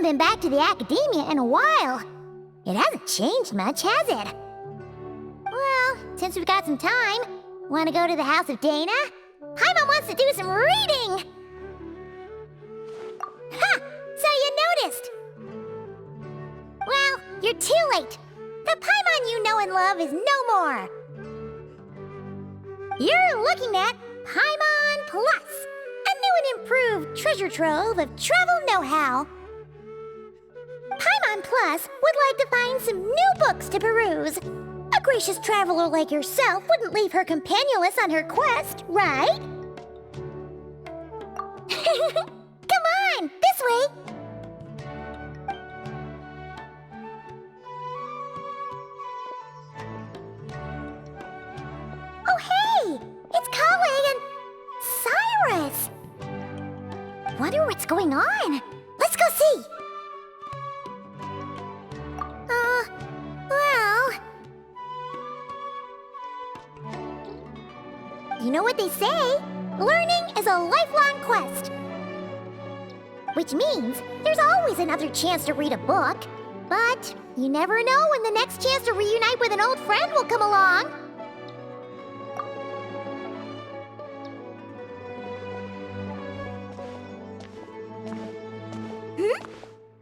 haven't been back to the academia in a while. It hasn't changed much, has it? Well, since we've got some time, want to go to the house of Dana? Paimon wants to do some reading! Ha! So you noticed! Well, you're too late. The Paimon you know and love is no more. You're looking at Paimon Plus, a new and improved treasure trove of travel know-how. Paimon Plus would like to find some new books to peruse. A gracious traveler like yourself wouldn't leave her companionless on her quest, right? Come on, this way! Oh hey! It's Kale and Cyrus! Wonder what's going on. Let's go see! Well... You know what they say? Learning is a lifelong quest. Which means there's always another chance to read a book. But you never know when the next chance to reunite with an old friend will come along.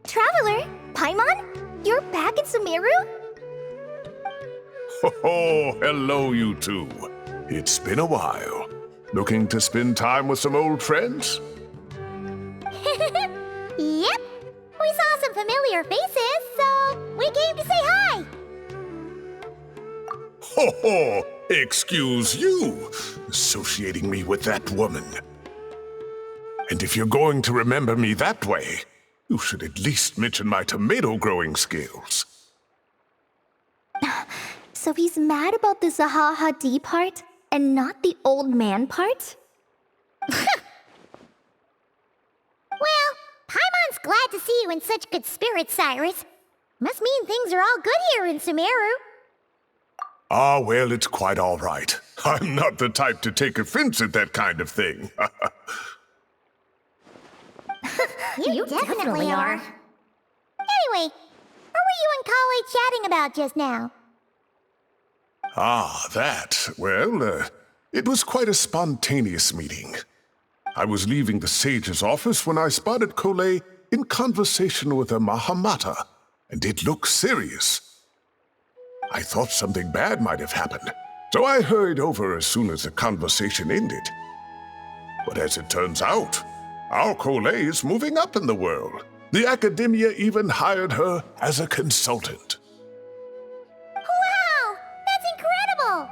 Traveler, Paimon? You're back in Sumero? Oh, hello, you two. It's been a while. Looking to spend time with some old friends? Yep. We saw some familiar faces, so we came to say hi. Ho ho! Excuse you, associating me with that woman. And if you're going to remember me that way, you should at least mention my tomato-growing skills. So he's mad about the Zaha Hadid part, and not the old man part? Well, Paimon's glad to see you in such good spirits, Cyrus. Must mean things are all good here in Sumero. Ah, well, it's quite all right. I'm not the type to take offense at that kind of thing. You definitely are. Anyway, what were you and Kale chatting about just now? Ah, that. Well, it was quite a spontaneous meeting. I was leaving the sage's office when I spotted Kole in conversation with a Mahamata, and it looked serious. I thought something bad might have happened, so I hurried over as soon as the conversation ended. But as it turns out, our Kole is moving up in the world. The academia even hired her as a consultant. Wow! That's incredible!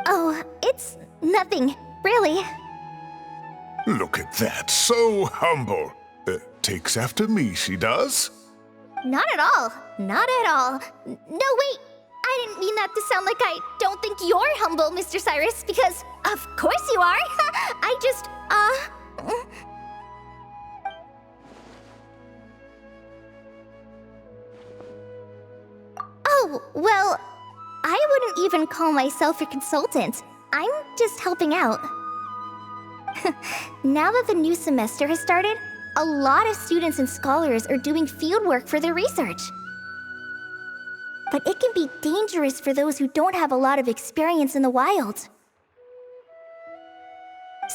Oh, it's nothing, really. Look at that, so humble. Takes after me, she does. Not at all. Not at all. No, wait. I didn't mean that to sound like I don't think you're humble, Mr. Cyrus, because of course you are. I just, Oh, well, I wouldn't even call myself a consultant. I'm just helping out. Now that the new semester has started, a lot of students and scholars are doing fieldwork for their research. But it can be dangerous for those who don't have a lot of experience in the wild.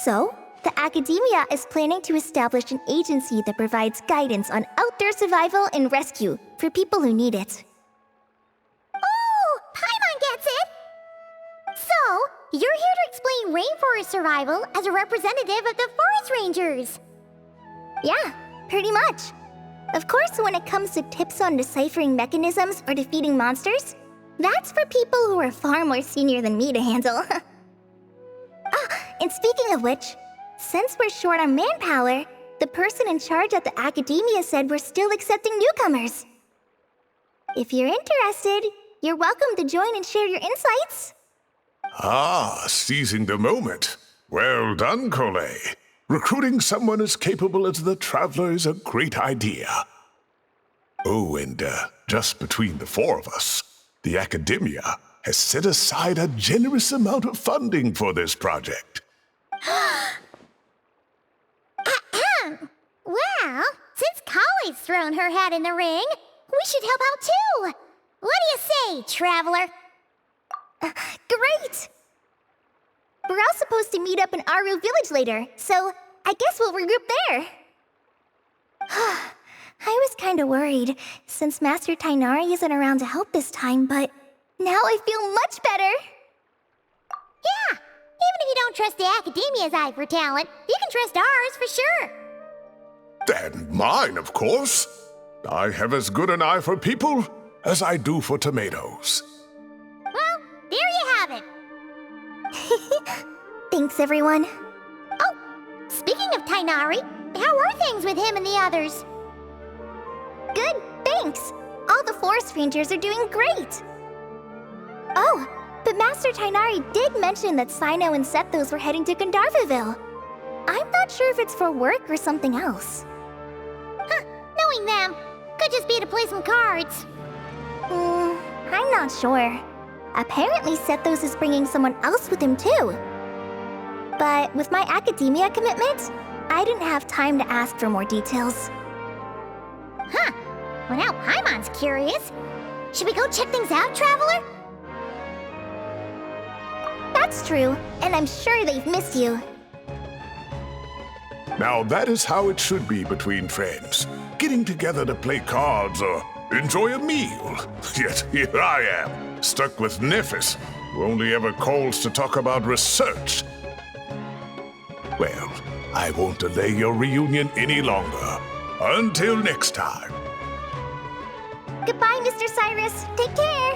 So, the academia is planning to establish an agency that provides guidance on outdoor survival and rescue for people who need it. Oh, Paimon gets it! So, you're here to explain rainforest survival as a representative of the forest rangers. Yeah, pretty much. Of course, when it comes to tips on deciphering mechanisms or defeating monsters, that's for people who are far more senior than me to handle. And speaking of which, since we're short on manpower, the person in charge at the academia said we're still accepting newcomers. If you're interested, you're welcome to join and share your insights. Ah, seizing the moment. Well done, Kole. Recruiting someone as capable as the Traveler is a great idea. Oh, and just between the four of us, the academia has set aside a generous amount of funding for this project. Well, since Kale's thrown thrown her hat in the ring. We should help out too. What do you say, traveler? Great! We're all supposed to meet up in Aru Village later, so I guess we'll regroup there. I was kinda worried, since Master Tighnari isn't around to help this time, but now I feel much better! Yeah, even if you don't trust the Academia's eye for talent, you can trust ours for sure. And mine, of course. I have as good an eye for people as I do for tomatoes. Well, there you have it. Thanks, everyone. Oh, speaking of Tighnari, how are things with him and the others? Good, thanks! All the forest rangers are doing great! Oh, but Master Tighnari did mention that Cyno and Sethos were heading to Gandharvaville. I'm not sure if it's for work or something else. Huh, knowing them, could just be to play some cards. I'm not sure. Apparently Sethos is bringing someone else with him too. But with my academia commitment, I didn't have time to ask for more details. Huh, well now Paimon's curious. Should we go check things out, traveler? That's true, and I'm sure they've missed you. Now that is how it should be between friends. Getting together to play cards or enjoy a meal. Yet here I am, stuck with Nephis, who only ever calls to talk about research. Well, I won't delay your reunion any longer. Until next time. Goodbye, Mr. Cyrus. Take care.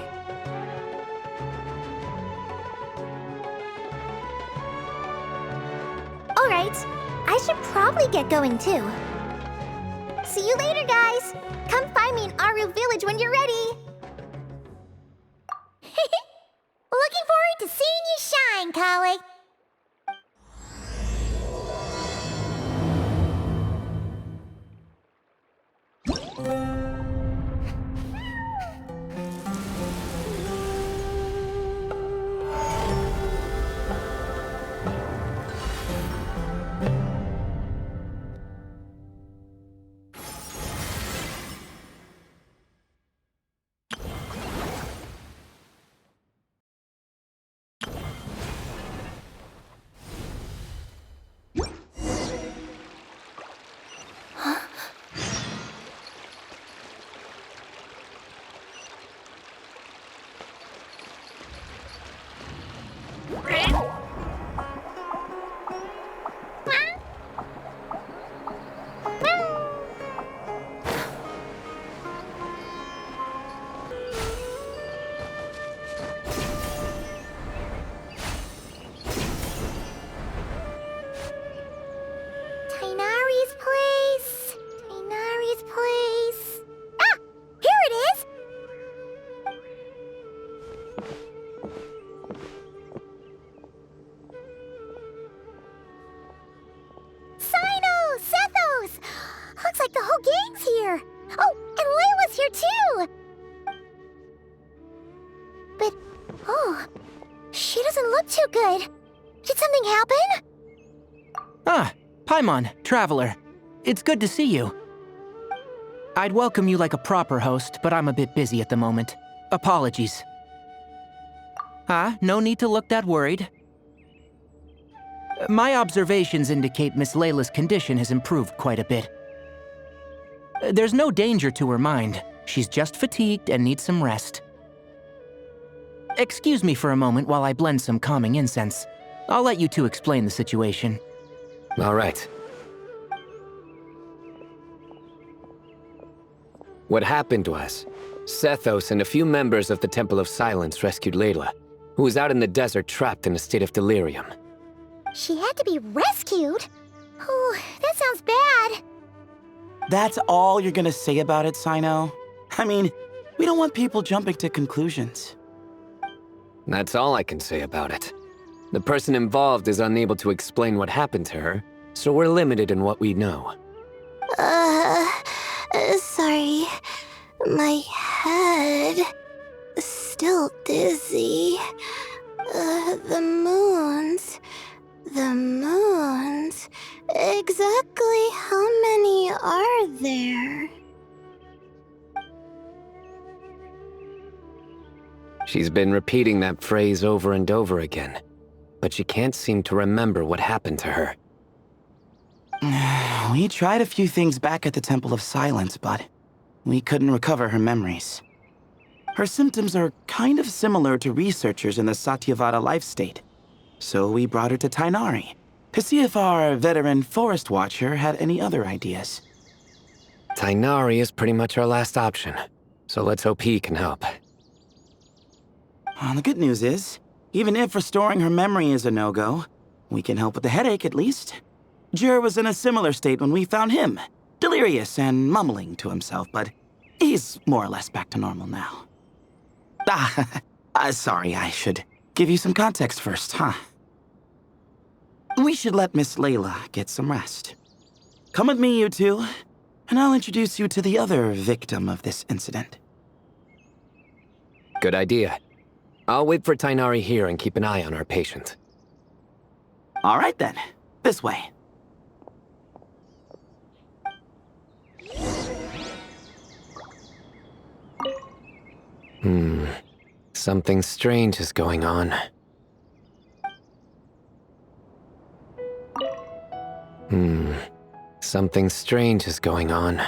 All right, I should probably get going too. See you later, guys. Come find me in Aru Village when you're ready. Looking forward to seeing you shine, colleague. Paimon, traveler. It's good to see you. I'd welcome you like a proper host, but I'm a bit busy at the moment. Apologies. No need to look that worried. My observations indicate Miss Layla's condition has improved quite a bit. There's no danger to her mind. She's just fatigued and needs some rest. Excuse me for a moment while I blend some calming incense. I'll let you two explain the situation. All right. What happened was, Sethos and a few members of the Temple of Silence rescued Layla, who was out in the desert trapped in a state of delirium. She had to be rescued? Oh, that sounds bad. That's all you're gonna say about it, Cyno? I mean, we don't want people jumping to conclusions. That's all I can say about it. The person involved is unable to explain what happened to her, so we're limited in what we know. Sorry. My head is still dizzy. The moons. Exactly how many are there? She's been repeating that phrase over and over again, but she can't seem to remember what happened to her. We tried a few things back at the Temple of Silence, but we couldn't recover her memories. Her symptoms are kind of similar to researchers in the Satyavada life state, so we brought her to Tighnari to see if our veteran forest watcher had any other ideas. Tighnari is pretty much our last option, so let's hope he can help. The good news is, even if restoring her memory is a no-go, we can help with the headache at least. Jur was in a similar state when we found him, delirious and mumbling to himself, but he's more or less back to normal now. Sorry, I should give you some context first, huh? We should let Miss Layla get some rest. Come with me, you two, and I'll introduce you to the other victim of this incident. Good idea. I'll wait for Tighnari here and keep an eye on our patient. All right then, this way. Something strange is going on. Something strange is going on.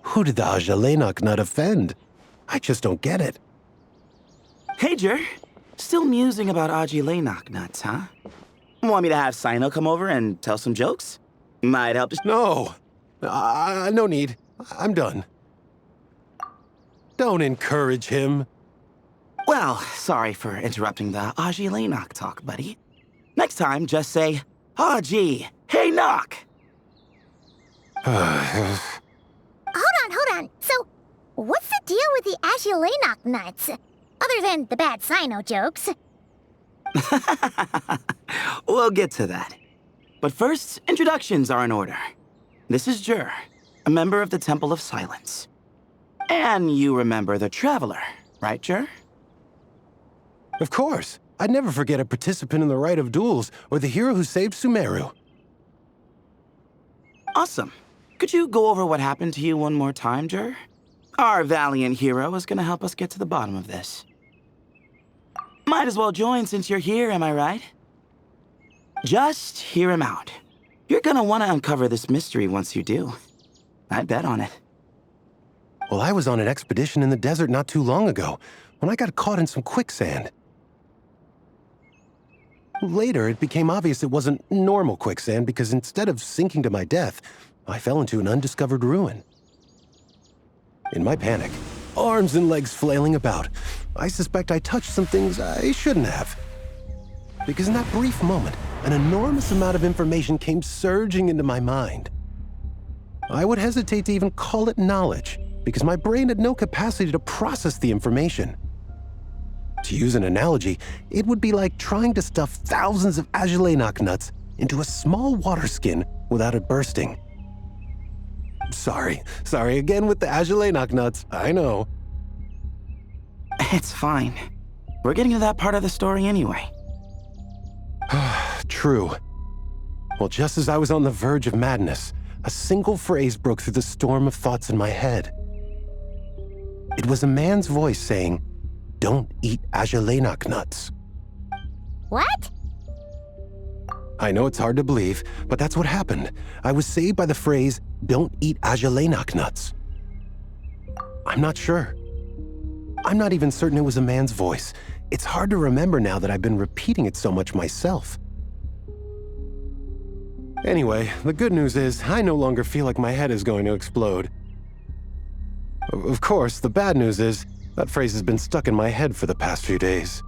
Who did the Ajalenok not offend? I just don't get it. Hey, Jur. Still musing about Aji Lainok nuts, huh? Want me to have Sino come over and tell some jokes? Might help to... No. No need. I'm done. Don't encourage him. Well, sorry for interrupting the Aji Lainok talk, buddy. Next time, just say, Aji, hey, knock! Hold on. So, what's the deal with the Ashilenok nuts? Other than the bad Sino jokes. We'll get to that. But first, introductions are in order. This is Jur, a member of the Temple of Silence. And you remember the Traveler, right, Jur? Of course. I'd never forget a participant in the Rite of Duels or the hero who saved Sumero. Awesome. Could you go over what happened to you one more time, Jur? Our valiant hero is gonna help us get to the bottom of this. Might as well join since you're here, am I right? Just hear him out. You're gonna want to uncover this mystery once you do. I bet on it. Well, I was on an expedition in the desert not too long ago when I got caught in some quicksand. Later, it became obvious it wasn't normal quicksand because instead of sinking to my death, I fell into an undiscovered ruin. In my panic, arms and legs flailing about, I suspect I touched some things I shouldn't have. Because in that brief moment, an enormous amount of information came surging into my mind. I would hesitate to even call it knowledge, because my brain had no capacity to process the information. To use an analogy, it would be like trying to stuff thousands of Ajalenok nuts into a small water skin without it bursting. Sorry again with the Ajalenok nuts, I know. It's fine. We're getting to that part of the story anyway. True. Well, just as I was on the verge of madness, a single phrase broke through the storm of thoughts in my head. It was a man's voice saying, "Don't eat Ajalenok nuts." What? I know it's hard to believe, but that's what happened. I was saved by the phrase, "Don't eat Ajalenok nuts." I'm not sure. I'm not even certain it was a man's voice. It's hard to remember now that I've been repeating it so much myself. Anyway, the good news is I no longer feel like my head is going to explode. Of course, the bad news is that phrase has been stuck in my head for the past few days.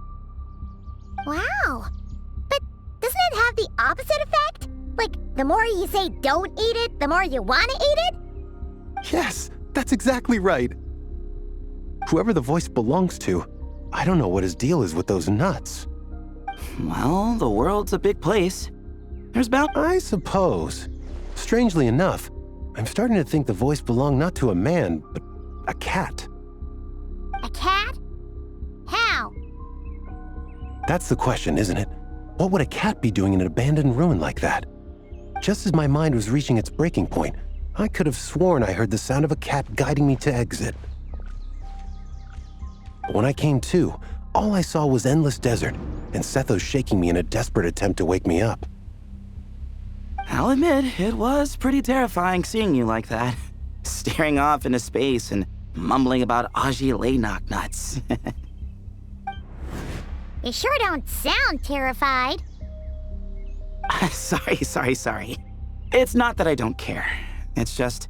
Wow. But doesn't it have the opposite effect? Like, the more you say don't eat it, the more you want to eat it? Yes, that's exactly right. Whoever the voice belongs to, I don't know what his deal is with those nuts. Well, the world's a big place. There's about... I suppose. Strangely enough, I'm starting to think the voice belonged not to a man, but a cat. A cat? How? That's the question, isn't it? What would a cat be doing in an abandoned ruin like that? Just as my mind was reaching its breaking point, I could have sworn I heard the sound of a cat guiding me to exit. But when I came to, all I saw was endless desert, and Sethos shaking me in a desperate attempt to wake me up. I'll admit, it was pretty terrifying seeing you like that. Staring off into space and mumbling about Aji nuts. You sure don't sound terrified. Sorry. It's not that I don't care. It's just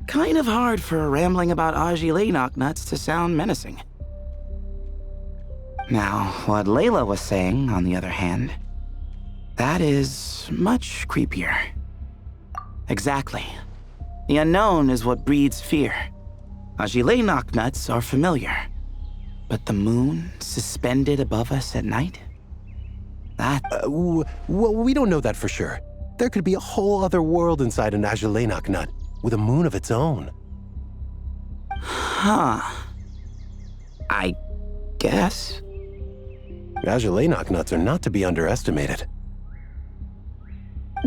kind of hard for rambling about Aji nuts to sound menacing. Now, what Layla was saying, on the other hand, that is much creepier. Exactly. The unknown is what breeds fear. Aji nuts are familiar. But the moon suspended above us at night? That... Well, we don't know that for sure. There could be a whole other world inside an Ajalenok nut, with a moon of its own. Huh. I guess. Ajalenok nuts are not to be underestimated.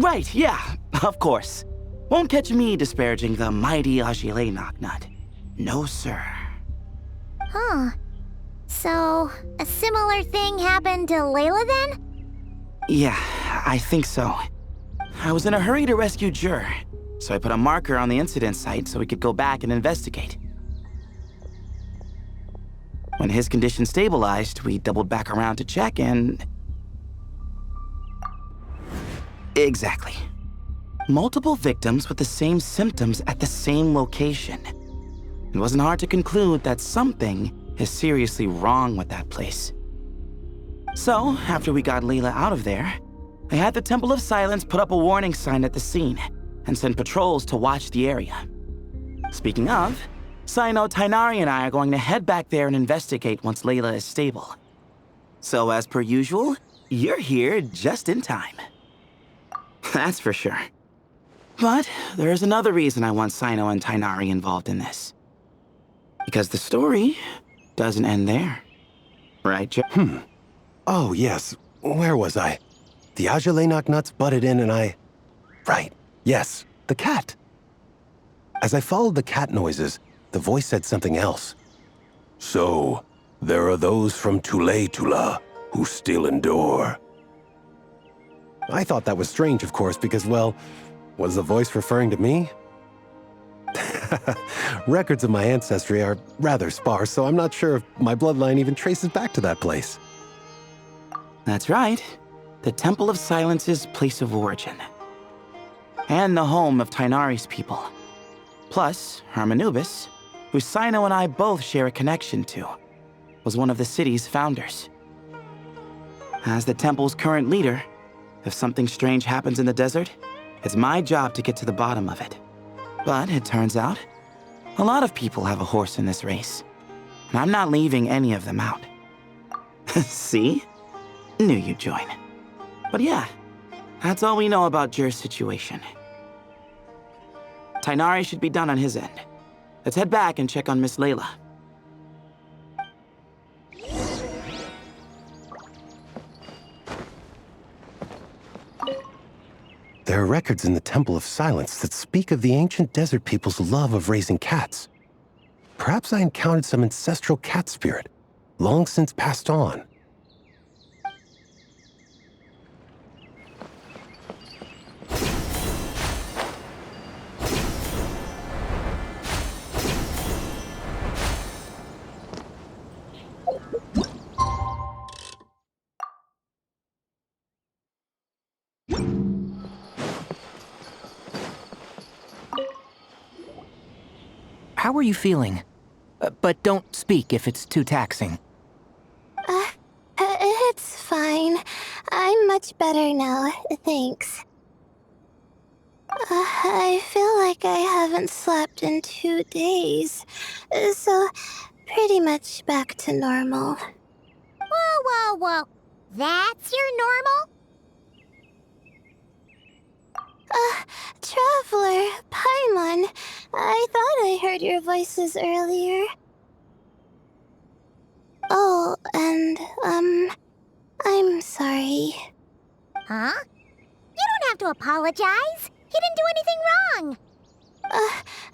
Right, yeah, of course. Won't catch me disparaging the mighty Ajalenok nut. No, sir. Huh. So, a similar thing happened to Layla then? Yeah, I think so. I was in a hurry to rescue Jur, so I put a marker on the incident site so we could go back and investigate. When his condition stabilized, we doubled back around to check and... Exactly. Multiple victims with the same symptoms at the same location. It wasn't hard to conclude that something is seriously wrong with that place. So, after we got Layla out of there, I had the Temple of Silence put up a warning sign at the scene and send patrols to watch the area. Speaking of, Sino, Tainari and I are going to head back there and investigate once Layla is stable. So as per usual, you're here just in time. That's for sure. But there's another reason I want Sino and Tainari involved in this. Because the story doesn't end there. Right, Joe? Oh, yes. Where was I? The Ajalenok nuts butted in and I... Right. Yes. The cat. As I followed the cat noises, the voice said something else. So, there are those from Tula who still endure. I thought that was strange, of course, because, well, was the voice referring to me? Records of my ancestry are rather sparse, so I'm not sure if my bloodline even traces back to that place. That's right. The Temple of Silence's place of origin. And the home of Tainari's people. Plus, Hermanubis, who Sino and I both share a connection to, was one of the city's founders. As the temple's current leader, if something strange happens in the desert, it's my job to get to the bottom of it. But it turns out, a lot of people have a horse in this race, and I'm not leaving any of them out. See? Knew you'd join. But yeah, that's all we know about Jur's situation. Tainari should be done on his end. Let's head back and check on Miss Layla. There are records in the Temple of Silence that speak of the ancient desert people's love of raising cats. Perhaps I encountered some ancestral cat spirit, long since passed on. How are you feeling? But don't speak if it's too taxing. It's fine. I'm much better now, thanks. I feel like I haven't slept in 2 days, so pretty much back to normal. Whoa. That's your normal? Traveler, Paimon. I thought I heard your voices earlier. Oh, and, I'm sorry. Huh? You don't have to apologize. He didn't do anything wrong.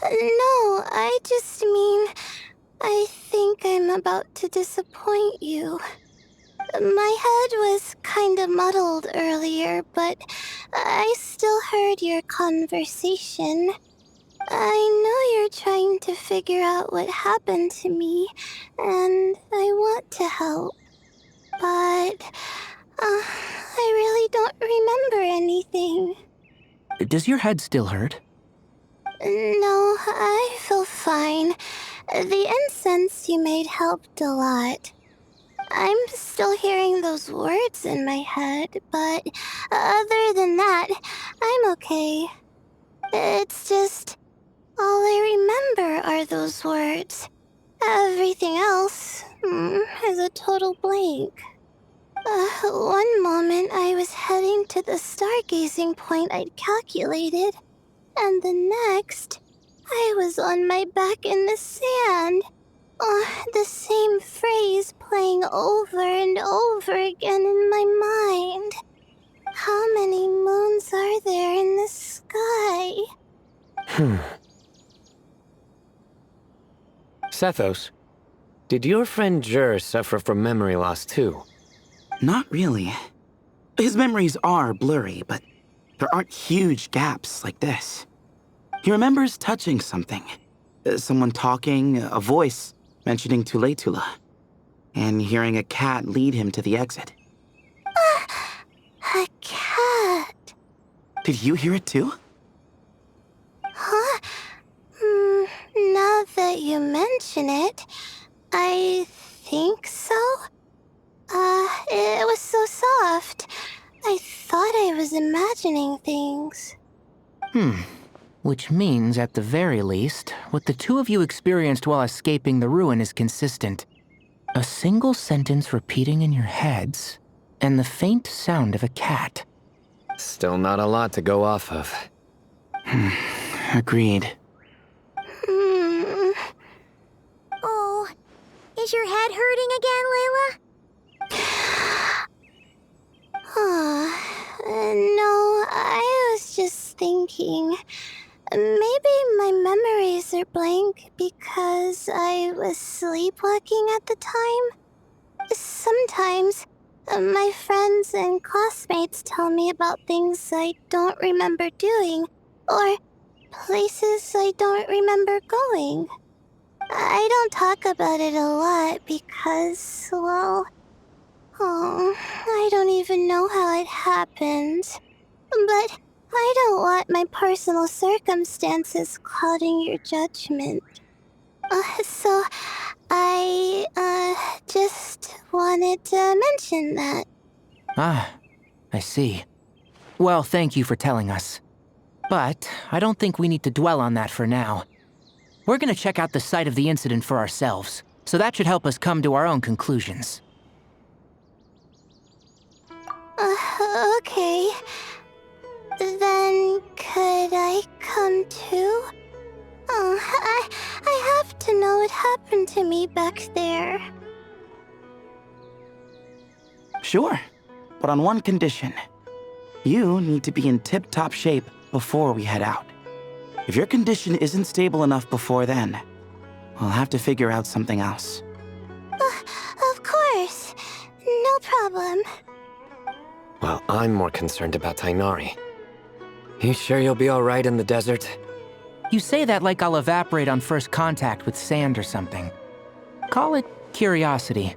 No, I just mean, I think I'm about to disappoint you. My head was kinda muddled earlier, but I still heard your conversation. I know you're trying to figure out what happened to me, and I want to help. But, I really don't remember anything. Does your head still hurt? No, I feel fine. The incense you made helped a lot. I'm still hearing those words in my head, but other than that, I'm okay. It's just, all I remember are those words. Everything else is a total blank. One moment I was heading to the stargazing point I'd calculated, and the next, I was on my back in the sand. The same phrase playing over and over again in my mind. How many moons are there in the sky? Sethos, did your friend Jur suffer from memory loss too? Not really. His memories are blurry, but there aren't huge gaps like this. He remembers touching something. Someone talking, a voice mentioning Tuletula, and hearing a cat lead him to the exit. A cat. Did you hear it too? Huh? Now that you mention it, I think so. It was so soft. I thought I was imagining things. Which means, at the very least, what the two of you experienced while escaping the ruin is consistent. A single sentence repeating in your heads, and the faint sound of a cat. Still not a lot to go off of. Agreed. Oh, is your head hurting again, Layla? No, I was just thinking. Maybe my memories are blank because I was sleepwalking at the time. Sometimes, my friends and classmates tell me about things I don't remember doing, or places I don't remember going. I don't talk about it a lot because, well, I don't even know how it happened. But I don't want my personal circumstances clouding your judgment. So I, just wanted to mention that. Ah, I see. Well, thank you for telling us. But I don't think we need to dwell on that for now. We're gonna check out the site of the incident for ourselves, so that should help us come to our own conclusions. Okay. Then could I come too? I have to know what happened to me back there. Sure, but on one condition. You need to be in tip-top shape before we head out. If your condition isn't stable enough before then, we'll have to figure out something else. Of course. No problem. Well, I'm more concerned about Tighnari. You sure you'll be alright in the desert? You say that like I'll evaporate on first contact with sand or something. Call it curiosity.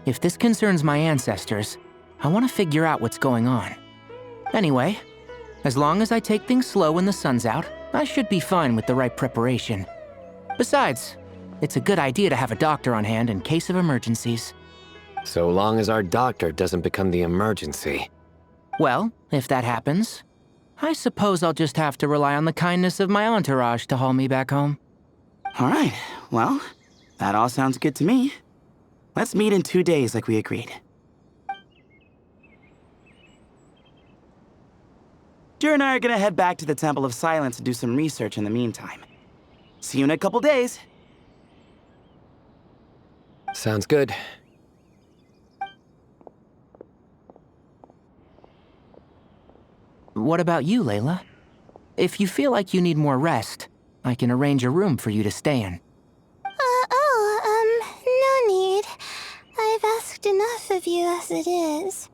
If this concerns my ancestors, I want to figure out what's going on. Anyway, as long as I take things slow when the sun's out, I should be fine with the right preparation. Besides, it's a good idea to have a doctor on hand in case of emergencies. So long as our doctor doesn't become the emergency. Well, if that happens, I suppose I'll just have to rely on the kindness of my entourage to haul me back home. All right, well, that all sounds good to me. Let's meet in 2 days like we agreed. Jer and I are gonna head back to the Temple of Silence to do some research in the meantime. See you in a couple days. Sounds good. What about you, Layla? If you feel like you need more rest, I can arrange a room for you to stay in. No need. I've asked enough of you as it is.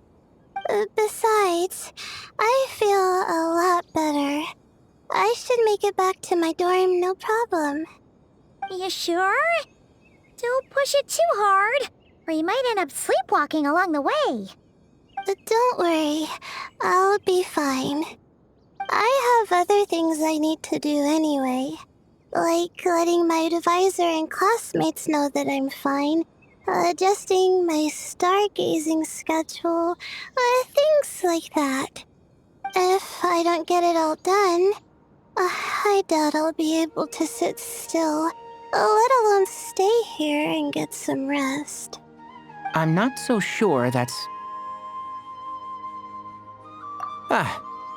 Besides, I feel a lot better. I should make it back to my dorm, no problem. You sure? Don't push it too hard, or you might end up sleepwalking along the way. Don't worry, I'll be fine. I have other things I need to do anyway. Like letting my advisor and classmates know that I'm fine, adjusting my stargazing schedule, things like that. If I don't get it all done, I doubt I'll be able to sit still, let alone stay here and get some rest. I'm not so sure that's...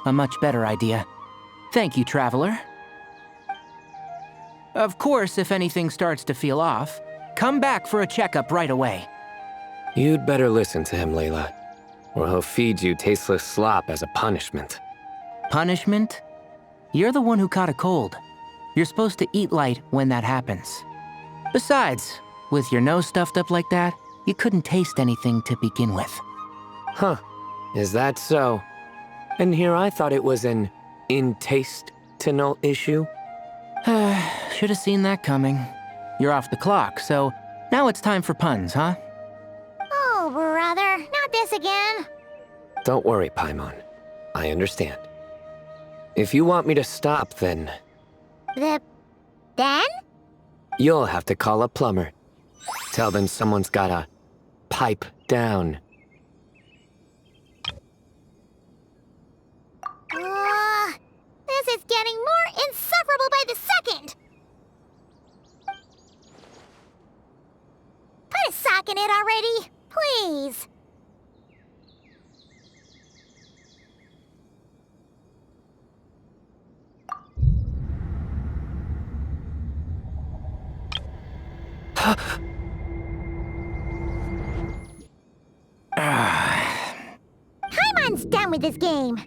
a much better idea. Thank you, Traveler. Of course, if anything starts to feel off, come back for a checkup right away. You'd better listen to him, Layla, or he'll feed you tasteless slop as a punishment. Punishment? You're the one who caught a cold. You're supposed to eat light when that happens. Besides, with your nose stuffed up like that, you couldn't taste anything to begin with. Huh. Is that so? And here I thought it was an in-taste-to-know issue. Should have seen that coming. You're off the clock, so now it's time for puns, huh? Oh, brother, not this again. Don't worry, Paimon. I understand. If you want me to stop, then Then? you'll have to call a plumber. Tell them someone's gotta pipe down. This is getting more insufferable by the second! Put a sock in it already, please! Paimon's done with this game.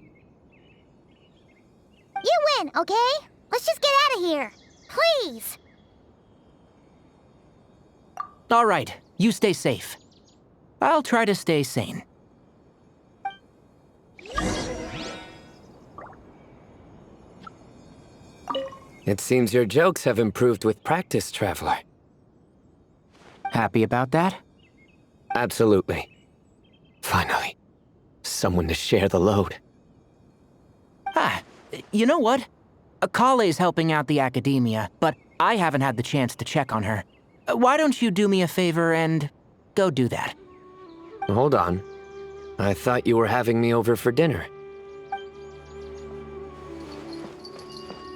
You win, okay? Let's just get out of here. Please! All right, you stay safe. I'll try to stay sane. It seems your jokes have improved with practice, Traveler. Happy about that? Absolutely. Finally, someone to share the load. You know what? Kale's helping out the academia, but I haven't had the chance to check on her. Why don't you do me a favor and go do that? Hold on. I thought you were having me over for dinner.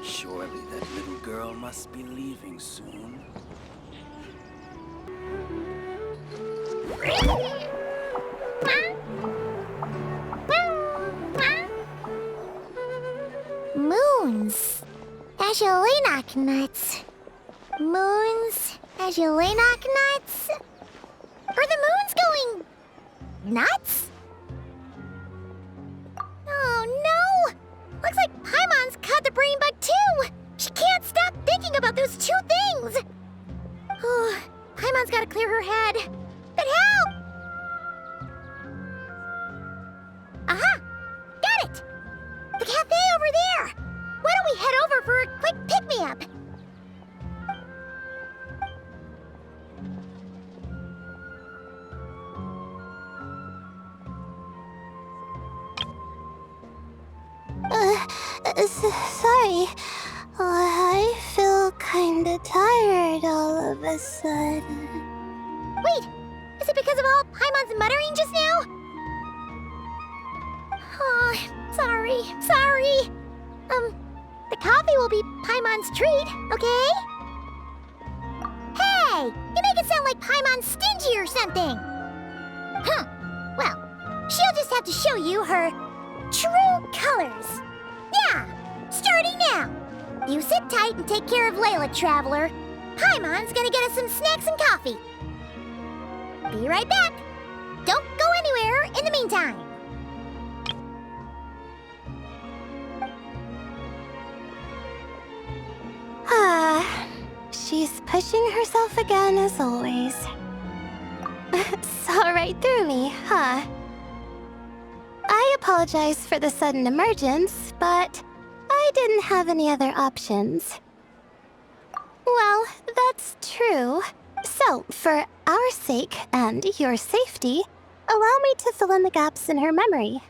Surely that little girl must be leaving soon. Moons. As you knock nuts. Moons. As you knock nuts. Are the moons going nuts? Oh no! Looks like Paimon's caught the brain bug too! She can't stop thinking about those two things! Oh, Paimon's gotta clear her head. But help! Aha! Got it! The cafe over there! Why don't we head over for a quick pick-me-up? Sorry. I feel kinda tired all of a sudden. Wait! Is it because of all Paimon's muttering just now? Oh, sorry. The coffee will be Paimon's treat, okay? Hey! You make it sound like Paimon's stingy or something! Huh. Well, she'll just have to show you her true colors. now. You sit tight and take care of Layla, traveler. Paimon's gonna get us some snacks and coffee. Be right back. Don't go anywhere in the meantime. She's pushing herself again as always. Saw right through me, huh? I apologize for the sudden emergence, but I didn't have any other options. Well, that's true. So, for our sake and your safety, allow me to fill in the gaps in her memory.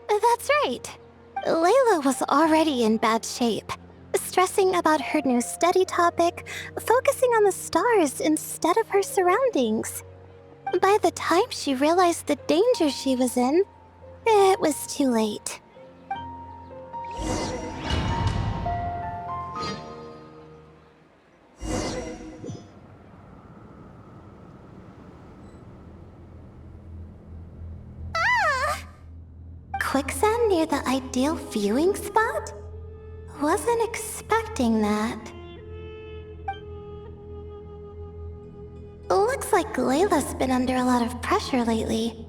That's right. Layla was already in bad shape, stressing about her new study topic, focusing on the stars instead of her surroundings. By the time she realized the danger she was in, it was too late. Quicksand near the ideal viewing spot? Wasn't expecting that. Looks like Layla's been under a lot of pressure lately.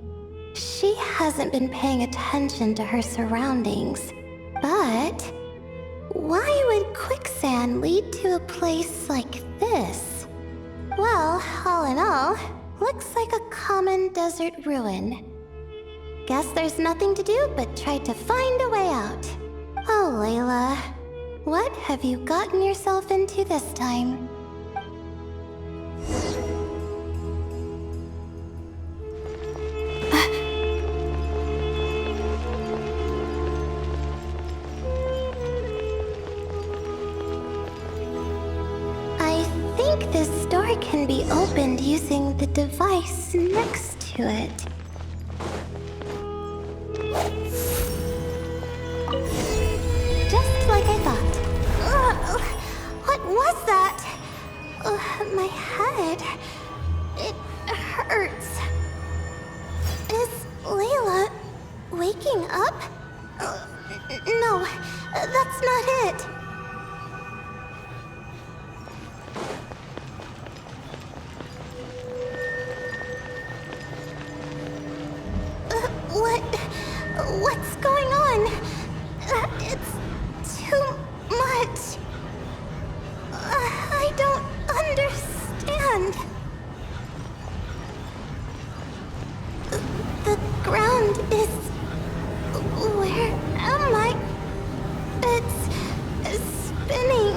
She hasn't been paying attention to her surroundings. But why would quicksand lead to a place like this? Well, all in all, looks like a common desert ruin. Guess there's nothing to do but try to find a way out. Oh, Layla, what have you gotten yourself into this time? I think this door can be opened using the device next to it. Just like I thought. Ugh, what was that? My head. It hurts. Is Layla waking up? No, that's not it. What's going on? It's too much. I don't understand. The ground is... Where am I? It's spinning.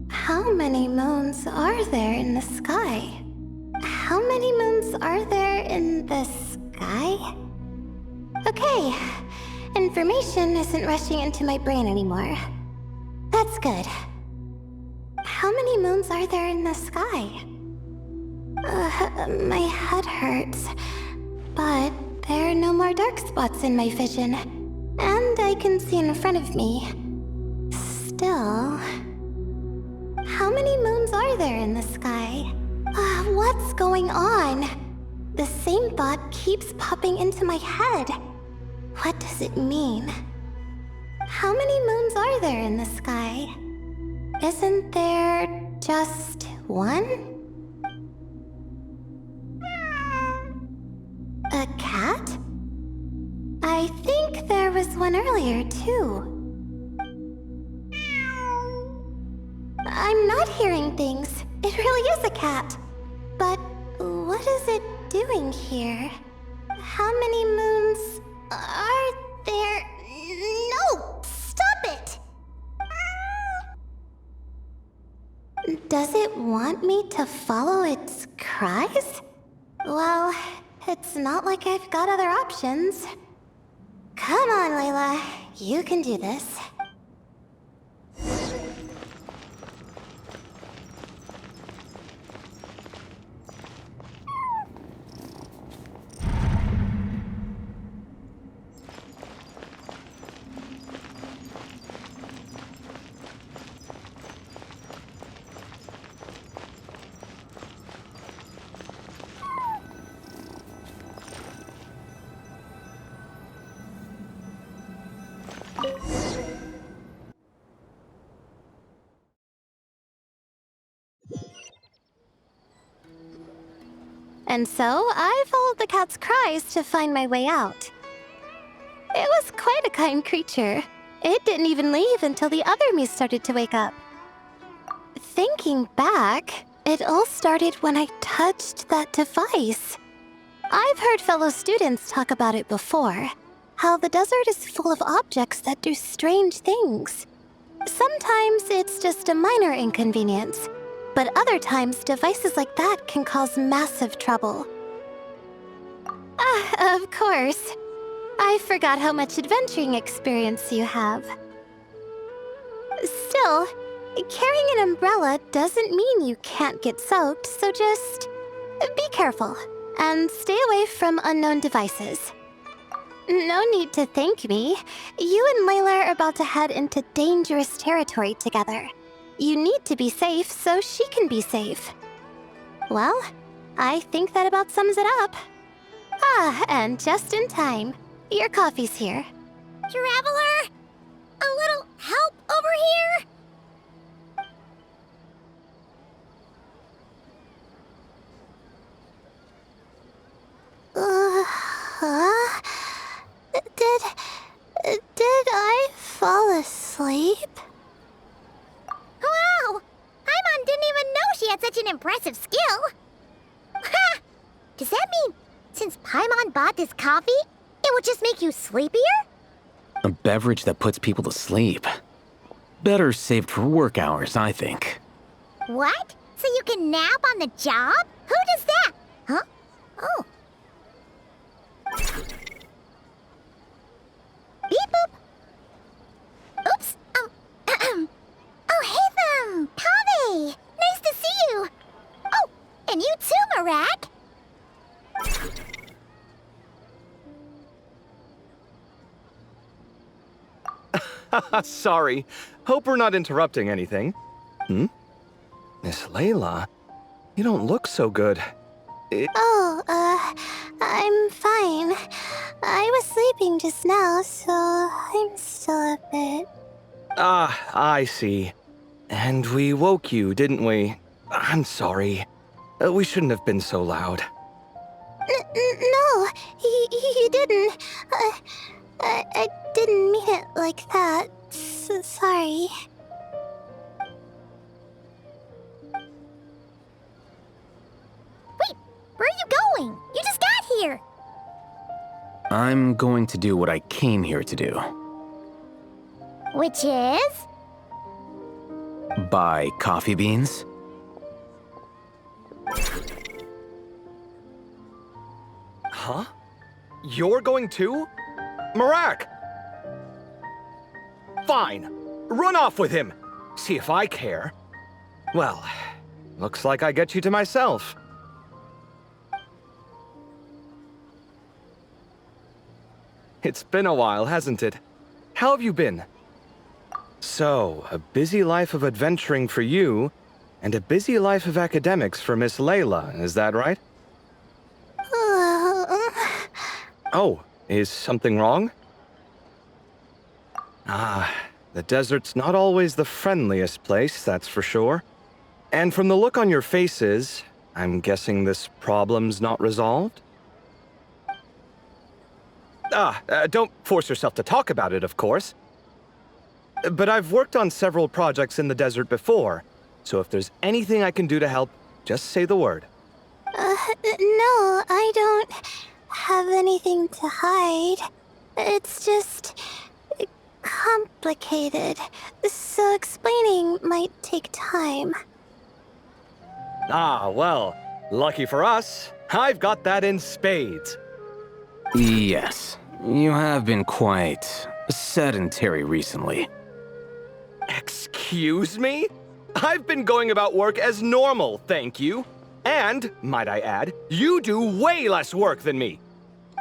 How many moons are there in the sky? How many moons are there in the sky? Okay, information isn't rushing into my brain anymore. That's good. How many moons are there in the sky? My head hurts, but there are no more dark spots in my vision, and I can see in front of me. Still... How many moons are there in the sky? What's going on? The same thought keeps popping into my head. What does it mean? How many moons are there in the sky? Isn't there just one? A cat? I think there was one earlier, too. I'm not hearing things. It really is a cat. But what is it doing here? How many moons are there? No! Stop it! Does it want me to follow its cries? Well, it's not like I've got other options. Come on, Layla. You can do this. And so, I followed the cat's cries to find my way out. It was quite a kind creature. It didn't even leave until the other me started to wake up. Thinking back, it all started when I touched that device. I've heard fellow students talk about it before. How the desert is full of objects that do strange things. Sometimes it's just a minor inconvenience. But other times, devices like that can cause massive trouble. Of course. I forgot how much adventuring experience you have. Still, carrying an umbrella doesn't mean you can't get soaked, so just be careful and stay away from unknown devices. No need to thank me. You and Layla are about to head into dangerous territory together. You need to be safe so she can be safe. Well, I think that about sums it up. And just in time. Your coffee's here. Traveler? A little help over here? Did I fall asleep? Wow! Paimon didn't even know she had such an impressive skill! Ha! Does that mean since Paimon bought this coffee, it will just make you sleepier? A beverage that puts people to sleep. Better saved for work hours, I think. What? So you can nap on the job? Who does that? Huh? Oh. Beep boop. Oops. Oh, hey, Kaveh! Nice to see you! Oh, and you too, Marak! Sorry. Hope we're not interrupting anything. Miss Layla, you don't look so good. I'm fine. I was sleeping just now, so I'm still a bit... I see. And we woke you, didn't we? I'm sorry. We shouldn't have been so loud. No, you didn't. I didn't mean it like that. Sorry. Wait, where are you going? You just got here! I'm going to do what I came here to do. Which is? Buy coffee beans. Huh? You're going too? Marak! Fine. Run off with him. See if I care. Well, looks like I get you to myself. It's been a while, hasn't it? How have you been? So, a busy life of adventuring for you, and a busy life of academics for Miss Layla, is that right? Oh, is something wrong? The desert's not always the friendliest place, that's for sure. And from the look on your faces, I'm guessing this problem's not resolved? Don't force yourself to talk about it, of course. But I've worked on several projects in the desert before, so if there's anything I can do to help, just say the word. No, I don't have anything to hide. It's just complicated, so explaining might take time. Well, lucky for us, I've got that in spades. Yes. You have been quite sedentary recently. Excuse me? I've been going about work as normal, thank you. And, might I add, you do way less work than me.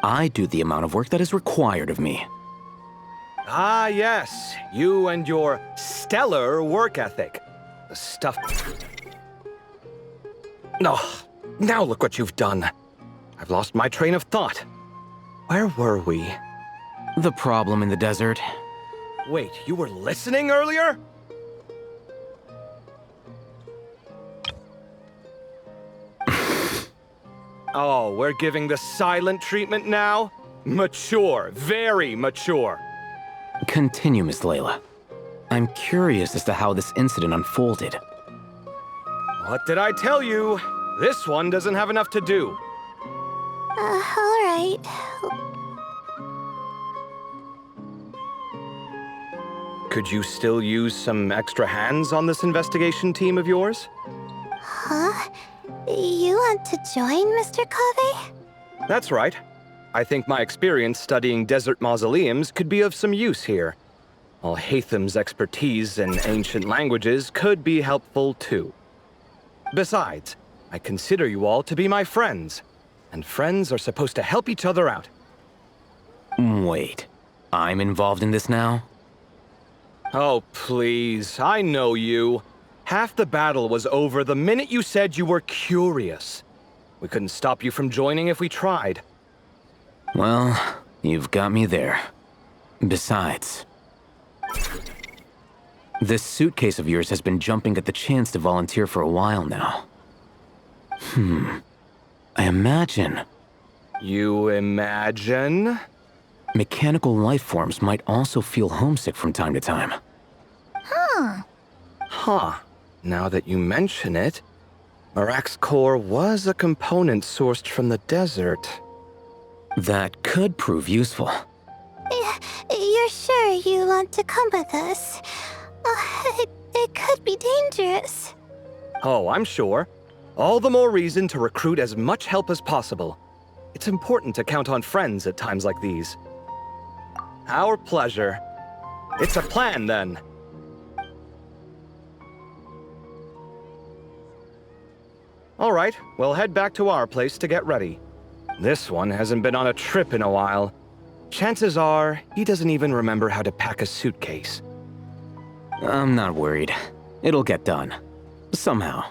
I do the amount of work that is required of me. Ah, yes. You and your stellar work ethic. The stuff... Oh, now look what you've done. I've lost my train of thought. Where were we? The problem in the desert. Wait, you were listening earlier? Oh, we're giving the silent treatment now? Mature, very mature. Continue, Miss Layla. I'm curious as to how this incident unfolded. What did I tell you? This one doesn't have enough to do. Alright. Could you still use some extra hands on this investigation team of yours? Huh? You want to join, Mr. Cave? That's right. I think my experience studying desert mausoleums could be of some use here. While Hatham's expertise in ancient languages could be helpful too. Besides, I consider you all to be my friends, and friends are supposed to help each other out. Wait, I'm involved in this now? Oh, please, I know you. Half the battle was over the minute you said you were curious. We couldn't stop you from joining if we tried. Well, you've got me there. Besides, this suitcase of yours has been jumping at the chance to volunteer for a while now. I imagine You imagine? mechanical life forms might also feel homesick from time to time. Huh. Now that you mention it, Marak's core was a component sourced from the desert. That could prove useful. You're sure you want to come with us? It could be dangerous. Oh, I'm sure. All the more reason to recruit as much help as possible. It's important to count on friends at times like these. Our pleasure. It's a plan, then. All right, we'll head back to our place to get ready. This one hasn't been on a trip in a while. Chances are, he doesn't even remember how to pack a suitcase. I'm not worried. It'll get done. Somehow.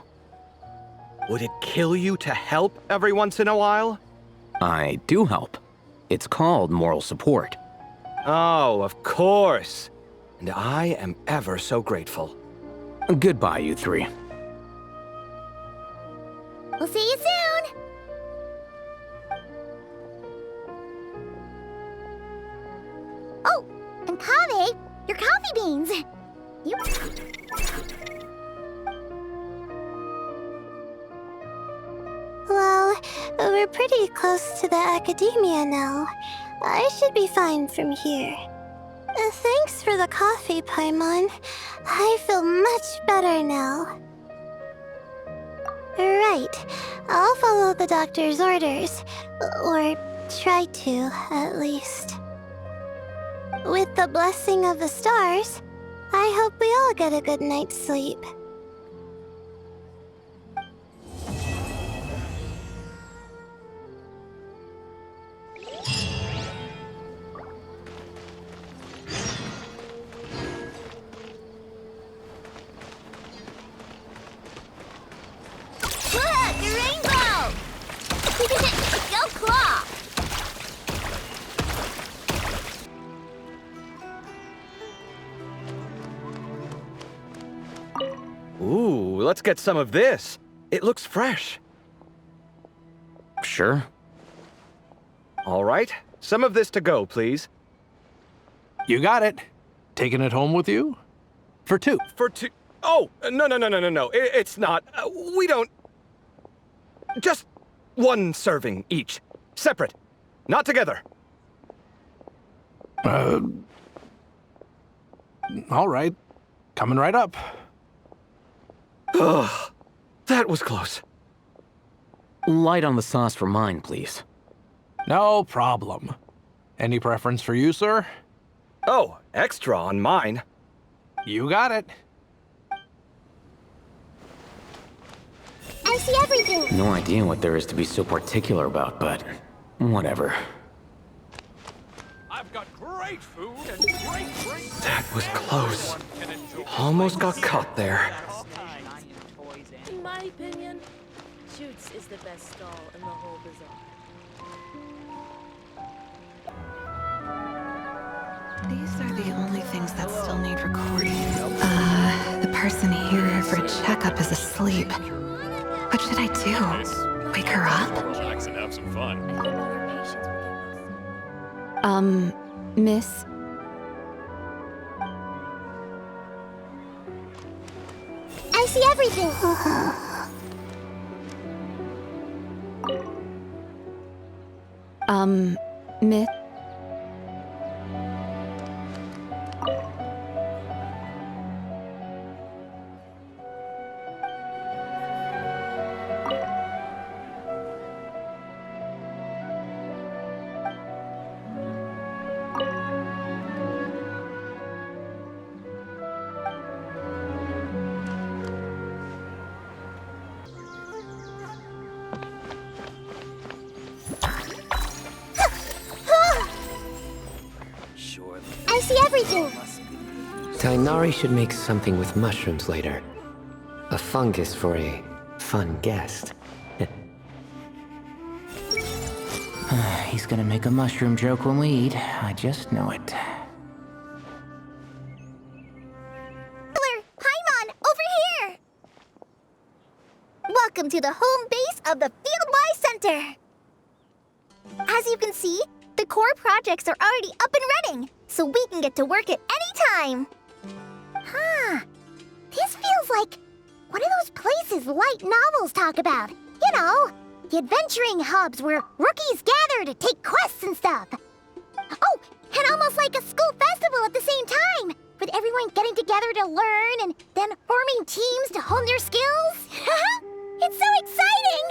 Would it kill you to help every once in a while? I do help. It's called moral support. Oh, of course. And I am ever so grateful. Goodbye, you three. We'll see you soon! Oh, and Kave, your coffee beans! You... Well, we're pretty close to the academia now. I should be fine from here. Thanks for the coffee, Paimon. I feel much better now. Right. I'll follow the doctor's orders. Or try to, at least. With the blessing of the stars, I hope we all get a good night's sleep. Look, a rainbow! Go Claw! Ooh, let's get some of this. It looks fresh. Sure. All right, some of this to go, please. You got it. Taking it home with you? For two. For two... Oh, no. It's not. We don't... Just one serving each. Separate. Not together. All right. Coming right up. Ugh, that was close. Light on the sauce for mine, please. No problem. Any preference for you, sir? Oh, extra on mine. You got it. I see everything. No idea what there is to be so particular about, but whatever. I've got great food and great drinks. That was close. Almost got caught there. In my opinion, Shoots is the best stall in the whole bazaar. These are the only things that still need recording. The person here for a checkup is asleep. What should I do? Wake her up? Relax and have some fun. I don't know her patience will get Miss? I see everything. Miss? I see everything. Tighnari should make something with mushrooms later. A fungus for a fun guest. He's gonna make a mushroom joke when we eat. I just know it. Paimon, over here! Welcome to the home base of the Fieldwise Center! As you can see, the core projects are already up and running, so we can get to work at any time! Huh. This feels like one of those places light novels talk about. You know, the adventuring hubs where rookies gather to take quests and stuff. Oh, and almost like a school festival at the same time, with everyone getting together to learn and then forming teams to hone their skills. It's so exciting!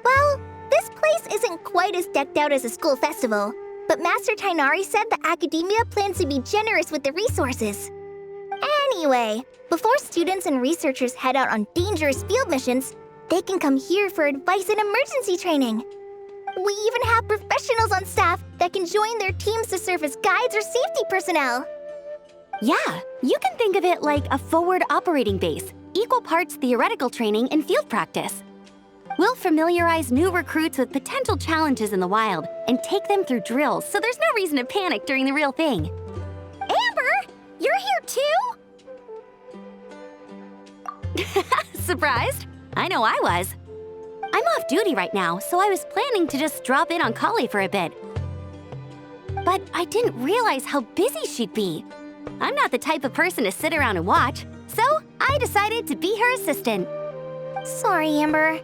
Well, this place isn't quite as decked out as a school festival, but Master Tighnari said the academia plans to be generous with the resources. Anyway, before students and researchers head out on dangerous field missions, they can come here for advice and emergency training. We even have professionals on staff that can join their teams to serve as guides or safety personnel. Yeah, you can think of it like a forward operating base, equal parts theoretical training and field practice. We'll familiarize new recruits with potential challenges in the wild and take them through drills so there's no reason to panic during the real thing. Amber, you're here too? Surprised? I know I was. I'm off duty right now, so I was planning to just drop in on Kali for a bit. But I didn't realize how busy she'd be. I'm not the type of person to sit around and watch, so I decided to be her assistant. Sorry, Amber.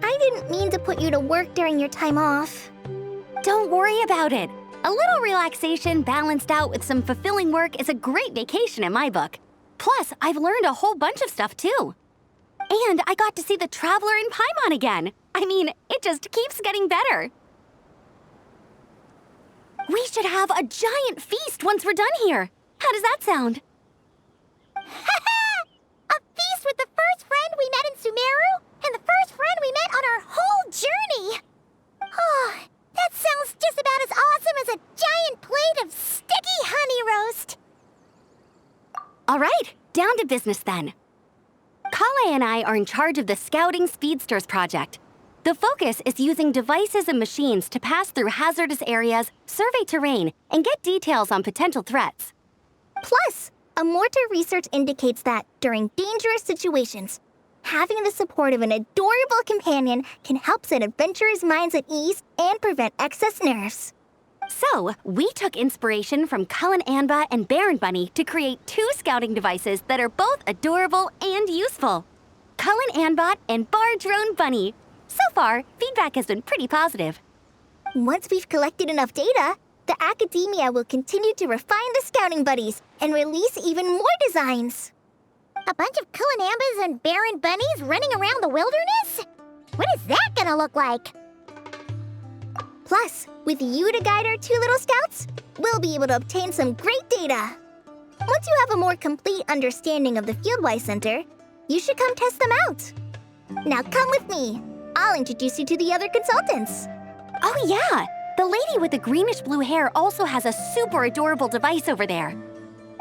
I didn't mean to put you to work during your time off. Don't worry about it. A little relaxation balanced out with some fulfilling work is a great vacation in my book. Plus, I've learned a whole bunch of stuff too. And I got to see the Traveler in Paimon again. I mean, it just keeps getting better. We should have a giant feast once we're done here. How does that sound? A feast with the first friend we met in Sumeru and the first friend we met on our whole journey. Oh, that sounds just about as awesome as a giant plate of sticky honey roast. All right, down to business then. Kale and I are in charge of the Scouting Speedsters project. The focus is using devices and machines to pass through hazardous areas, survey terrain, and get details on potential threats. Plus, Amorta research indicates that during dangerous situations, having the support of an adorable companion can help set adventurers' minds at ease and prevent excess nerves. So, we took inspiration from Cullen Anba and Baron Bunny to create 2 scouting devices that are both adorable and useful. Cullen Anbot and Bar Drone Bunny. So far, feedback has been pretty positive. Once we've collected enough data, the academia will continue to refine the scouting buddies and release even more designs. A bunch of Kulanambas and Baron Bunnies running around the wilderness? What is that gonna look like? Plus, with you to guide our 2 little scouts, we'll be able to obtain some great data. Once you have a more complete understanding of the Fieldwise Center, you should come test them out. Now come with me. I'll introduce you to the other consultants. Oh, yeah! The lady with the greenish-blue hair also has a super adorable device over there.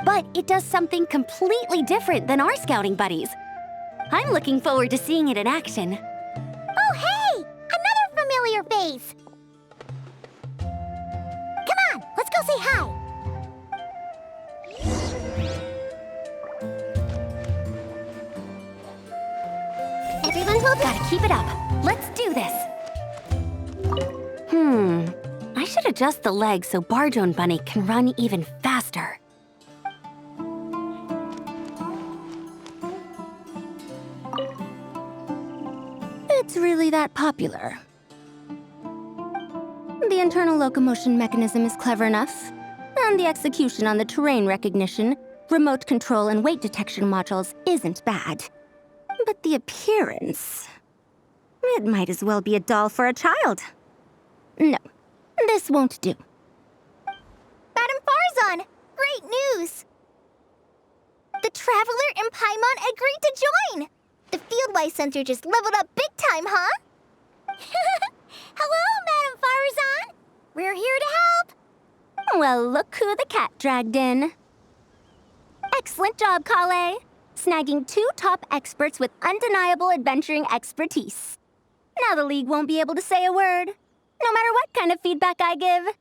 But it does something completely different than our scouting buddies. I'm looking forward to seeing it in action. Oh, hey! Another familiar face! Come on, let's go say hi! Everyone's well, gotta keep it up. Let's do this. I should adjust the legs so Barjone Bunny can run even faster. It's really that popular. The internal locomotion mechanism is clever enough, and the execution on the terrain recognition, remote control, and weight detection modules isn't bad. But the appearance... it might as well be a doll for a child. No, this won't do. Madam Farzan, great news! The Traveler and Paimon agreed to join! The Fieldwise Center just leveled up big time, huh? Hello, Madam Farzan! We're here to help! Well, look who the cat dragged in. Excellent job, Kale. Snagging 2 top experts with undeniable adventuring expertise. Now the League won't be able to say a word, no matter what kind of feedback I give.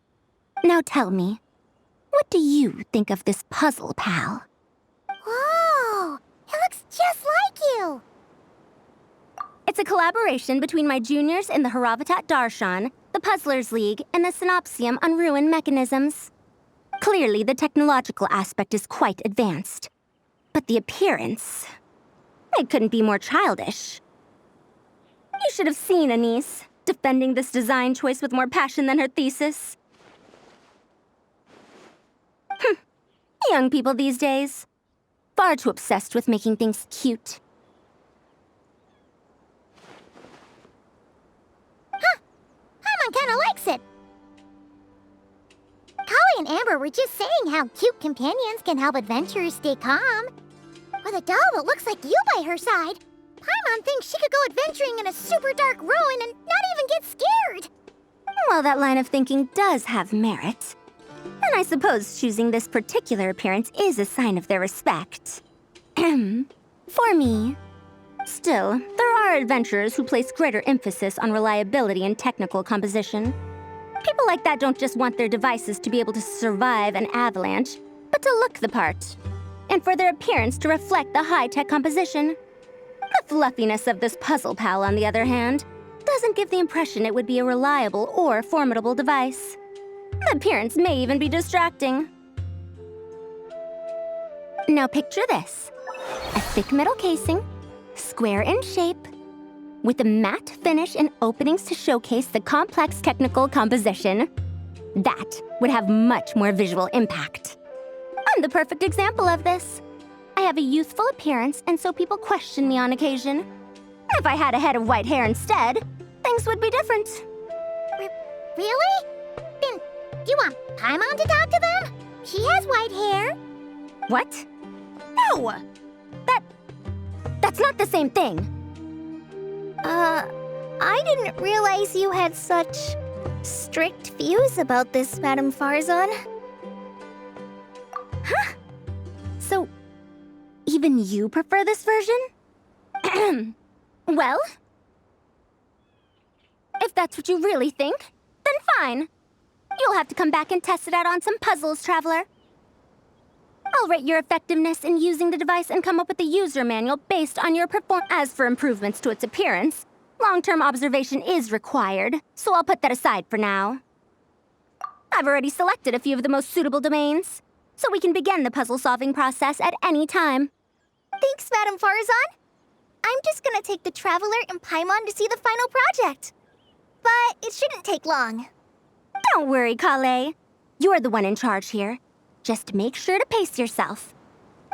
Now tell me, what do you think of this puzzle, pal? Whoa! It looks just like you! It's a collaboration between my juniors in the Haravatat Darshan, the Puzzlers League, and the Synopsium on ruin mechanisms. Clearly, the technological aspect is quite advanced. But the appearance... it couldn't be more childish. You should have seen Anise, defending this design choice with more passion than her thesis. Young people these days. Far too obsessed with making things cute. Huh! Paimon kinda likes it! Kali and Amber were just saying how cute companions can help adventurers stay calm. With a doll that looks like you by her side, Paimon thinks she could go adventuring in a super dark ruin and not even get scared. Well, that line of thinking does have merit. And I suppose choosing this particular appearance is a sign of their respect. For me. Still, there are adventurers who place greater emphasis on reliability and technical composition. People like that don't just want their devices to be able to survive an avalanche, but to look the part. And for their appearance to reflect the high-tech composition. The fluffiness of this puzzle pal, on the other hand, doesn't give the impression it would be a reliable or formidable device. The appearance may even be distracting. Now picture this. A thick metal casing, square in shape, with a matte finish and openings to showcase the complex technical composition. That would have much more visual impact. I'm the perfect example of this. I have a youthful appearance, and so people question me on occasion. If I had a head of white hair instead, things would be different. Really? Then, do you want Paimon to talk to them? She has white hair. What? No! That's not the same thing. I didn't realize you had such strict views about this, Madam Farzan. Huh? So, even you prefer this version? Well, if that's what you really think, then fine. You'll have to come back and test it out on some puzzles, Traveler. I'll rate your effectiveness in using the device and come up with a user manual based on your performance. As for improvements to its appearance, long-term observation is required, so I'll put that aside for now. I've already selected a few of the most suitable domains, so we can begin the puzzle-solving process at any time. Thanks, Madam Farzan. I'm just gonna take the Traveler and Paimon to see the final project. But it shouldn't take long. Don't worry, Kale. You're the one in charge here. Just make sure to pace yourself.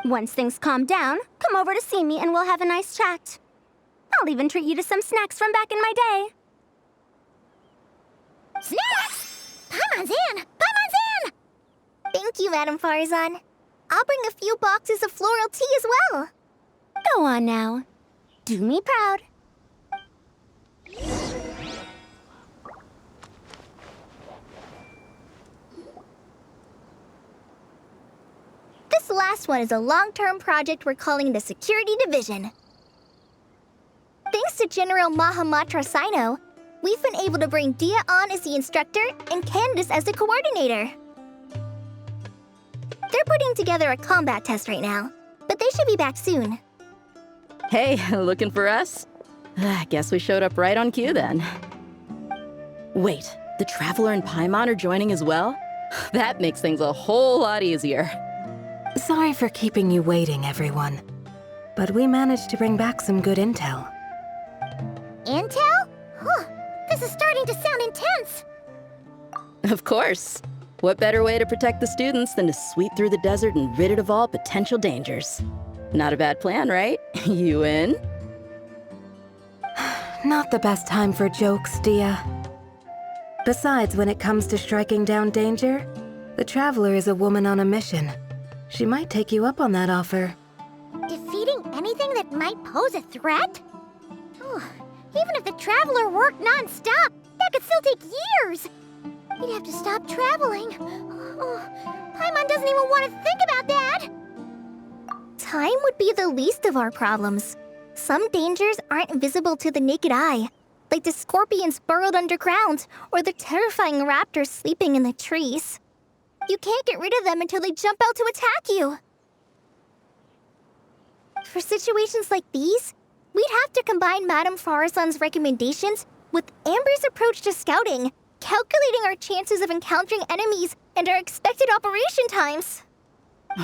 Once things calm down, come over to see me and we'll have a nice chat. I'll even treat you to some snacks from back in my day. Snacks? Madame Farazan. I'll bring a few boxes of floral tea as well. Go on now. Do me proud. This last one is a long-term project we're calling the Security Division. Thanks to General Mahamatra Sino, we've been able to bring Dia on as the instructor and Candace as the coordinator. They're putting together a combat test right now, but they should be back soon. Hey, looking for us? Guess we showed up right on cue then. Wait, the Traveler and Paimon are joining as well? That makes things a whole lot easier. Sorry for keeping you waiting, everyone. But we managed to bring back some good intel. Intel? Huh, this is starting to sound intense. Of course. What better way to protect the students than to sweep through the desert and rid it of all potential dangers? Not a bad plan, right? You in? Not the best time for jokes, Dia. Besides, when it comes to striking down danger, the Traveler is a woman on a mission. She might take you up on that offer. Defeating anything that might pose a threat? Even if the Traveler worked non-stop, that could still take years. He'd have to stop traveling. Paimon doesn't even want to think about that. Time would be the least of our problems. Some dangers aren't visible to the naked eye, like the scorpions burrowed underground or the terrifying raptors sleeping in the trees. You can't get rid of them until they jump out to attack you. For situations like these, we'd have to combine Madame Farazan's recommendations with Amber's approach to scouting, calculating our chances of encountering enemies and our expected operation times.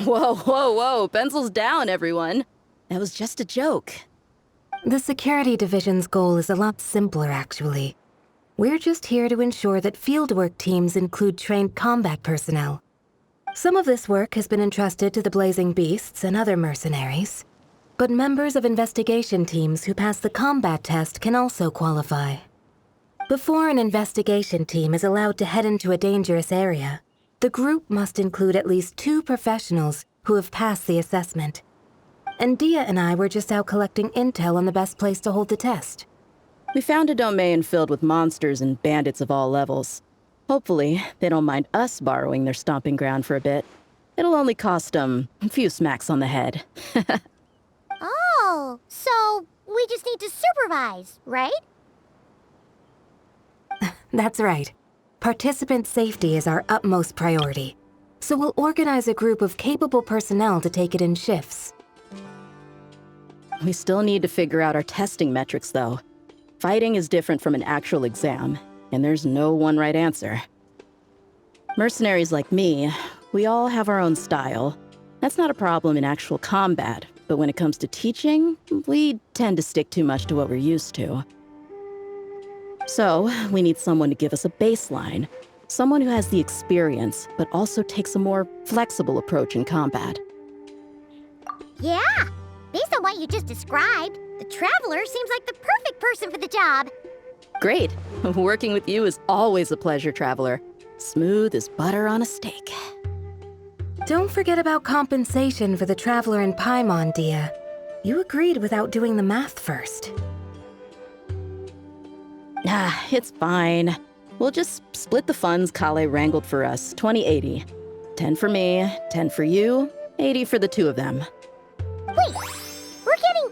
Whoa, whoa, whoa, pencils down, everyone. That was just a joke. The Security Division's goal is a lot simpler, actually. We're just here to ensure that fieldwork teams include trained combat personnel. Some of this work has been entrusted to the Blazing Beasts and other mercenaries, but members of investigation teams who pass the combat test can also qualify. Before an investigation team is allowed to head into a dangerous area, the group must include at least 2 professionals who have passed the assessment. And Dia and I were just out collecting intel on the best place to hold the test. We found a domain filled with monsters and bandits of all levels. Hopefully, they don't mind us borrowing their stomping ground for a bit. It'll only cost them a few smacks on the head. Oh, so we just need to supervise, right? That's right. Participant safety is our utmost priority. So we'll organize a group of capable personnel to take it in shifts. We still need to figure out our testing metrics, though. Fighting is different from an actual exam, and there's no one right answer. Mercenaries like me, we all have our own style. That's not a problem in actual combat, but when it comes to teaching, we tend to stick too much to what we're used to. So, we need someone to give us a baseline. Someone who has the experience, but also takes a more flexible approach in combat. Yeah, based on what you just described, the Traveler seems like the perfect person for the job. Great. Working with you is always a pleasure, Traveler. Smooth as butter on a steak. Don't forget about compensation for the Traveler and Paimon, Dia. You agreed without doing the math first. It's fine. We'll just split the funds Kale wrangled for us, 20-80. 10 for me, 10 for you, 80 for the 2 of them. Wait, we're getting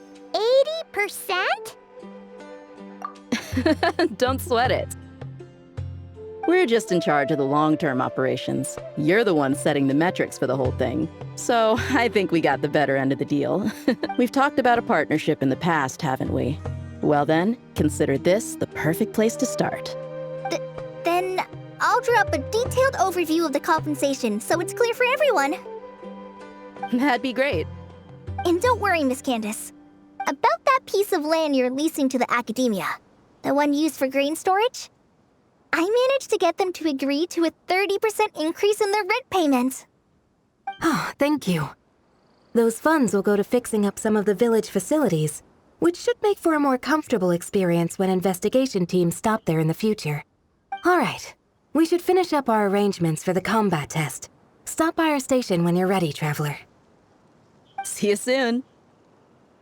80%? Don't sweat it. We're just in charge of the long-term operations. You're the one setting the metrics for the whole thing. So I think we got the better end of the deal. We've talked about a partnership in the past, haven't we? Well then, consider this the perfect place to start. Then I'll draw up a detailed overview of the compensation so it's clear for everyone. That'd be great. And don't worry, Miss Candace. About that piece of land you're leasing to the academia, the one used for grain storage, I managed to get them to agree to a 30% increase in their rent payment. Oh, thank you. Those funds will go to fixing up some of the village facilities, which should make for a more comfortable experience when investigation teams stop there in the future. All right, we should finish up our arrangements for the combat test. Stop by our station when you're ready, traveler. See you soon.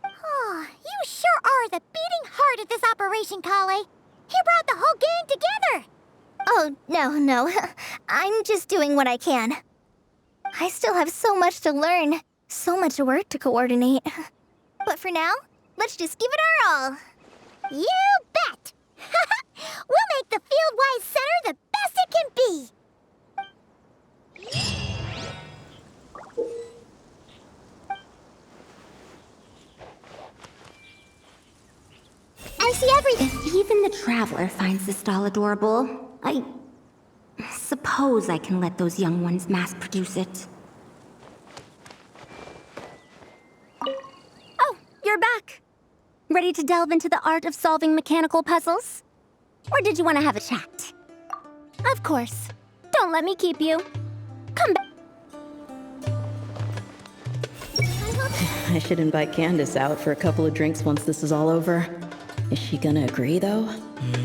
Oh, you sure are the beating heart of this operation, Kale. You brought the whole gang together. Oh, no. I'm just doing what I can. I still have so much to learn, so much work to coordinate. But for now, let's just give it our all. You bet! We'll make the Fieldwise Center the best it can be! I see everything. If even the Traveler finds this doll adorable, I suppose I can let those young ones mass-produce it. Oh, you're back. Ready to delve into the art of solving mechanical puzzles? Or did you want to have a chat? Of course. Don't let me keep you. Come back. I should invite Candace out for a couple of drinks once this is all over. Is she gonna agree, though?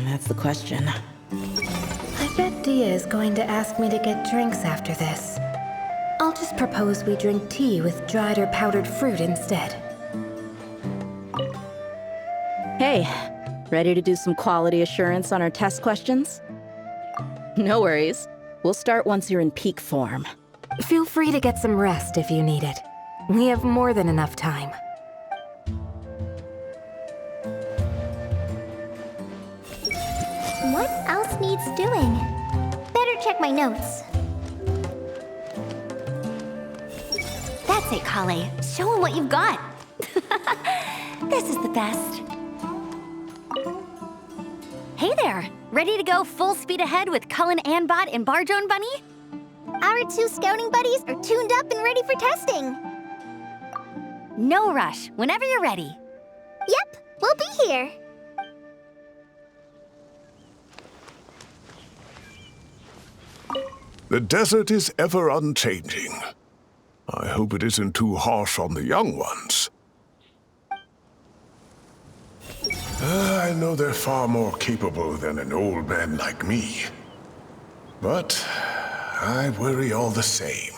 That's the question. I bet Dia is going to ask me to get drinks after this. I'll just propose we drink tea with dried or powdered fruit instead. Hey, ready to do some quality assurance on our test questions? No worries. We'll start once you're in peak form. Feel free to get some rest if you need it. We have more than enough time. What else needs doing? Better check my notes. That's it, Kale. Show him what you've got. This is the best. Hey there! Ready to go full speed ahead with Cullen Anbot and Bardrone Bunny? Our two scouting buddies are tuned up and ready for testing. No rush. Whenever you're ready. Yep, we'll be here. The desert is ever unchanging. I hope it isn't too harsh on the young ones. I know they're far more capable than an old man like me. But I worry all the same.